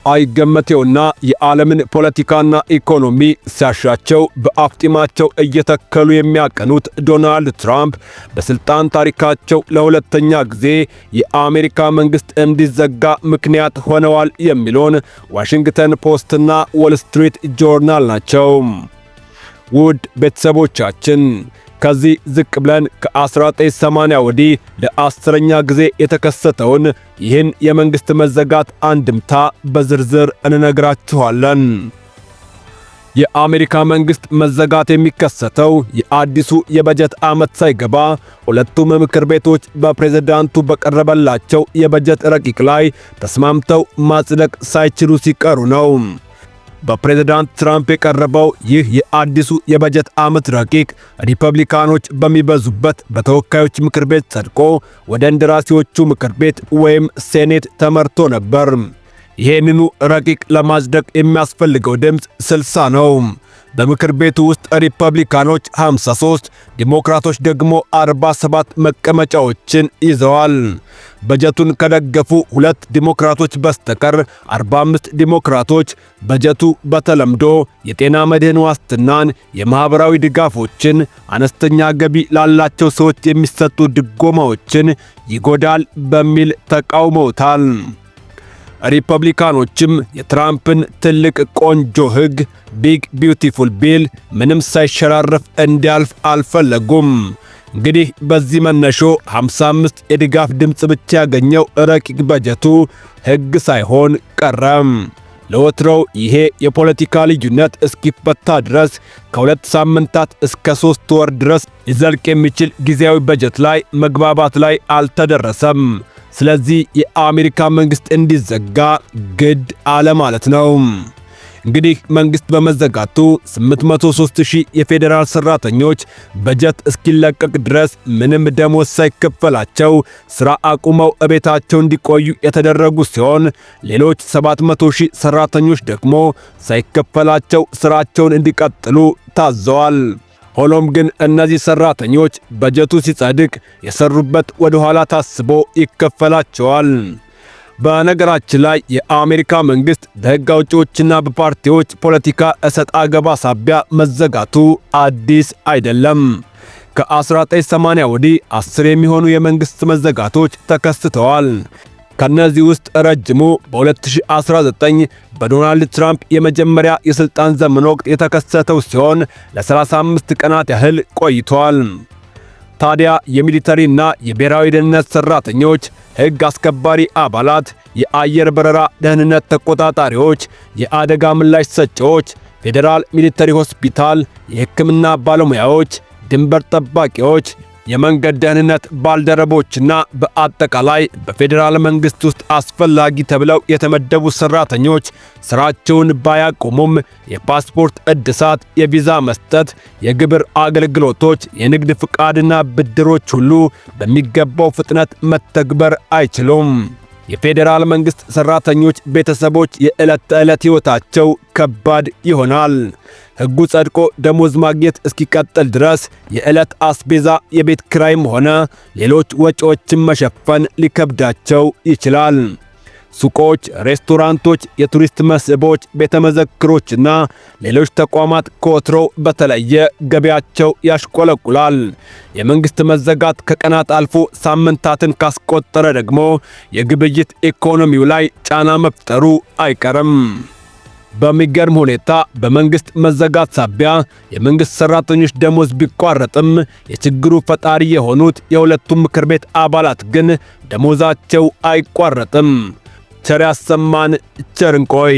አይገመቴውና የዓለምን ፖለቲካና ኢኮኖሚ ሲያሻቸው በአፍጢማቸው እየተከሉ የሚያቀኑት ዶናልድ ትራምፕ በስልጣን ታሪካቸው ለሁለተኛ ጊዜ የአሜሪካ መንግስት እንዲዘጋ ምክንያት ሆነዋል የሚሉን ዋሽንግተን ፖስትና ዎል ስትሪት ጆርናል ናቸው። ውድ ቤተሰቦቻችን ከዚህ ዝቅ ብለን ከ1980 ወዲህ ለ10ኛ ጊዜ የተከሰተውን ይህን የመንግስት መዘጋት አንድምታ በዝርዝር እንነግራችኋለን። የአሜሪካ መንግስት መዘጋት የሚከሰተው የአዲሱ የበጀት ዓመት ሳይገባ ሁለቱም ምክር ቤቶች በፕሬዝዳንቱ በቀረበላቸው የበጀት ረቂቅ ላይ ተስማምተው ማጽደቅ ሳይችሉ ሲቀሩ ነው። በፕሬዝዳንት ትራምፕ የቀረበው ይህ የአዲሱ የበጀት ዓመት ረቂቅ ሪፐብሊካኖች በሚበዙበት በተወካዮች ምክር ቤት ጸድቆ ወደ እንደራሴዎቹ ምክር ቤት ወይም ሴኔት ተመርቶ ነበር። ይህንኑ ረቂቅ ለማጽደቅ የሚያስፈልገው ድምፅ 60 ነው። በምክር ቤቱ ውስጥ ሪፐብሊካኖች 53፣ ዲሞክራቶች ደግሞ 47 መቀመጫዎችን ይዘዋል። በጀቱን ከደገፉ 2 ዲሞክራቶች በስተቀር 45 ዲሞክራቶች በጀቱ በተለምዶ የጤና መድህን ዋስትናን፣ የማህበራዊ ድጋፎችን፣ አነስተኛ ገቢ ላላቸው ሰዎች የሚሰጡ ድጎማዎችን ይጎዳል በሚል ተቃውመውታል። ሪፐብሊካኖችም የትራምፕን ትልቅ ቆንጆ ሕግ ቢግ ቢዩቲፉል ቢል ምንም ሳይሸራረፍ እንዲያልፍ አልፈለጉም። እንግዲህ በዚህ መነሾ 55 የድጋፍ ድምፅ ብቻ ያገኘው ረቂቅ በጀቱ ሕግ ሳይሆን ቀረም። ለወትሮው ይሄ የፖለቲካ ልዩነት እስኪፈታ ድረስ ከ2 ሳምንታት እስከ 3 ወር ድረስ ሊዘልቅ የሚችል ጊዜያዊ በጀት ላይ መግባባት ላይ አልተደረሰም። ስለዚህ የአሜሪካ መንግስት እንዲዘጋ ግድ አለ ማለት ነው። እንግዲህ መንግስት በመዘጋቱ 803,000 የፌዴራል ሰራተኞች በጀት እስኪለቀቅ ድረስ ምንም ደሞዝ ሳይከፈላቸው ሥራ አቁመው እቤታቸው እንዲቆዩ የተደረጉ ሲሆን ሌሎች 700,000 ሰራተኞች ደግሞ ሳይከፈላቸው ሥራቸውን እንዲቀጥሉ ታዘዋል። ሆኖም ግን እነዚህ ሰራተኞች በጀቱ ሲጸድቅ የሰሩበት ወደ ኋላ ታስቦ ይከፈላቸዋል። በነገራችን ላይ የአሜሪካ መንግስት በሕግ አውጪዎችና በፓርቲዎች ፖለቲካ እሰጥ አገባ ሳቢያ መዘጋቱ አዲስ አይደለም። ከ1980 ወዲህ 10 የሚሆኑ የመንግስት መዘጋቶች ተከስተዋል። ከነዚህ ውስጥ ረጅሙ በ2019 በዶናልድ ትራምፕ የመጀመሪያ የስልጣን ዘመን ወቅት የተከሰተው ሲሆን ለ35 ቀናት ያህል ቆይቷል። ታዲያ የሚሊተሪና የብሔራዊ ደህንነት ሰራተኞች፣ ሕግ አስከባሪ አባላት፣ የአየር በረራ ደህንነት ተቆጣጣሪዎች፣ የአደጋ ምላሽ ሰጪዎች፣ ፌዴራል ሚሊተሪ ሆስፒታል፣ የሕክምና ባለሙያዎች፣ ድንበር ጠባቂዎች፣ የመንገድ ደህንነት ባልደረቦችና በአጠቃላይ በፌዴራል መንግስት ውስጥ አስፈላጊ ተብለው የተመደቡ ሰራተኞች ስራቸውን ባያቆሙም የፓስፖርት እድሳት፣ የቪዛ መስጠት፣ የግብር አገልግሎቶች፣ የንግድ ፍቃድና ብድሮች ሁሉ በሚገባው ፍጥነት መተግበር አይችሉም። የፌዴራል መንግስት ሰራተኞች ቤተሰቦች የዕለት ተዕለት ሕይወታቸው ከባድ ይሆናል። ሕጉ ጸድቆ ደሞዝ ማግኘት እስኪቀጥል ድረስ የዕለት አስቤዛ፣ የቤት ኪራይም ሆነ ሌሎች ወጪዎችን መሸፈን ሊከብዳቸው ይችላል። ሱቆች፣ ሬስቶራንቶች፣ የቱሪስት መስህቦች፣ ቤተመዘክሮችና ሌሎች ተቋማት ከወትሮው በተለየ ገቢያቸው ያሽቆለቁላል። የመንግስት መዘጋት ከቀናት አልፎ ሳምንታትን ካስቆጠረ ደግሞ የግብይት ኢኮኖሚው ላይ ጫና መፍጠሩ አይቀርም። በሚገርም ሁኔታ በመንግስት መዘጋት ሳቢያ የመንግስት ሰራተኞች ደሞዝ ቢቋረጥም የችግሩ ፈጣሪ የሆኑት የሁለቱም ምክር ቤት አባላት ግን ደሞዛቸው አይቋረጥም። ቸር ያሰማን፣ ቸር እንቆይ።